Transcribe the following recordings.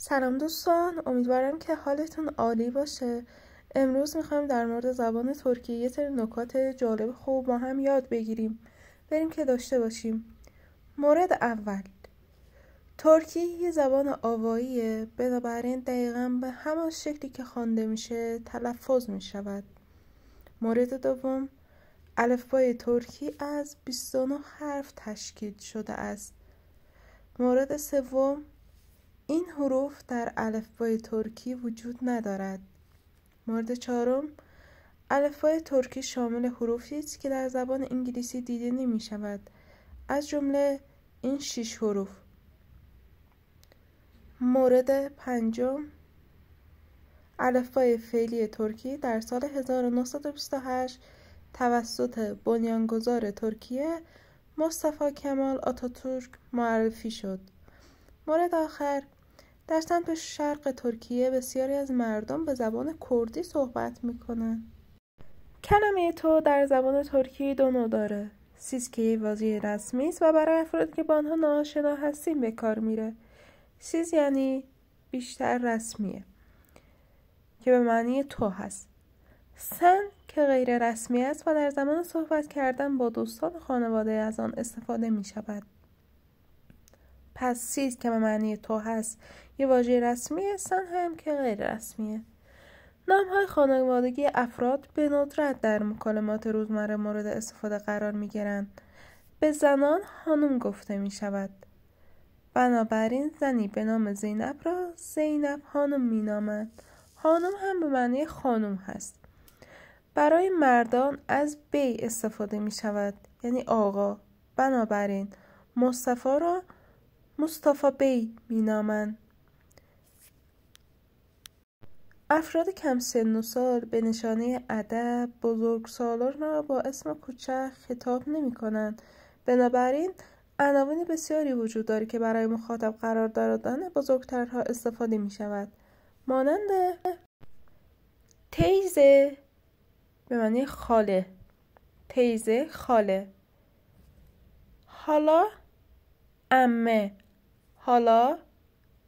سلام دوستان، امیدوارم که حالتون عالی باشه. امروز میخوایم در مورد زبان ترکیه یه سری نکات جالب خوب با هم یاد بگیریم. بریم که داشته باشیم. مورد اول، ترکی یه زبان آواییه، بنابراین دقیقاً به همان شکلی که خوانده میشه تلفظ میشود. مورد دوم، الفبای ترکی از 29 حرف تشکیل شده است. مورد سوم، این حروف در الفبای ترکی وجود ندارد. مورد چهارم، الفبای ترکی شامل حروفی است که در زبان انگلیسی دیده نمی شود، از جمله این 6 حروف. مورد پنجم، الفبای فعلی ترکی در سال 1928 توسط بنیانگذار ترکیه مصطفی کمال آتاتورک معرفی شد. مورد آخر، در سمت شرق ترکیه بسیاری از مردم به زبان کردی صحبت میکنند. کلمه تو در زبان ترکی دو نوع داره. سیز که یه واژه رسمی است و برای افرادی که با آنها ناآشنا هستیم به کار میره. سیز یعنی بیشتر رسمیه که به معنی تو هست. سن که غیر رسمی است و در زمان صحبت کردن با دوستان و خانواده از آن استفاده می شود. پس سیز که به معنی تو هست یه واژه رسمیه، سن هم که غیر رسمیه. نام‌های خانوادگی افراد به ندرت در مکالمات روزمره مورد استفاده قرار می‌گیرند. به زنان خانم گفته می‌شود. بنابراین زنی به نام زینب را زینب خانم می‌نامند. خانم هم به معنی خانم هست. برای مردان از بی استفاده می‌شود، یعنی آقا. بنابراین مصطفی را مصطفی بی می‌نامند. افراد کم سن و سال به نشانه ادب بزرگسالان را با اسم کوچک خطاب نمی کنند. بنابراین عناوین بسیاری وجود دارد که برای مخاطب قرار دادن بزرگترها استفاده می شود. مانند تیزه به معنی خاله، تیزه خاله. حالا عمه، حالا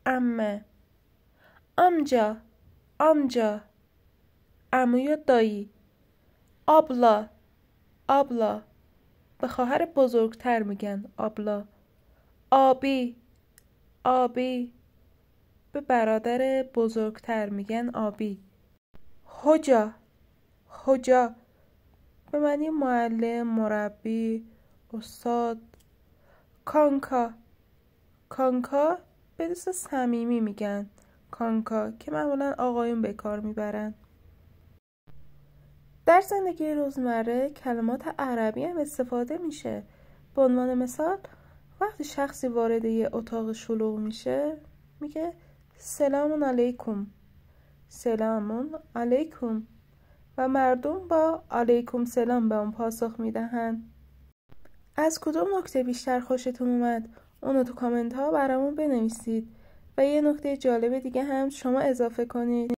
عمه. امجا، امجا، عمو یا دایی. آبلا، آبلا، به خواهر بزرگتر میگن آبلا. آبی، آبی، به برادر بزرگتر میگن آبی. هجا، هجا، به معنی معلم، مربی، استاد. کانکا، کانکا به دوست صمیمی میگن کانکا که معمولا آقایون به کار میبرن. در زندگی روزمره کلمات عربی هم استفاده میشه. به عنوان مثال وقتی شخصی وارد یه اتاق شلوغ میشه میگه سلام علیکم، سلام علیکم، و مردم با علیکم سلام به اون پاسخ میدهند. از کدوم نکته بیشتر خوشتون اومد اونو تو کامنت ها برامون بنویسید و یه نکته جالب دیگه هم شما اضافه کنید.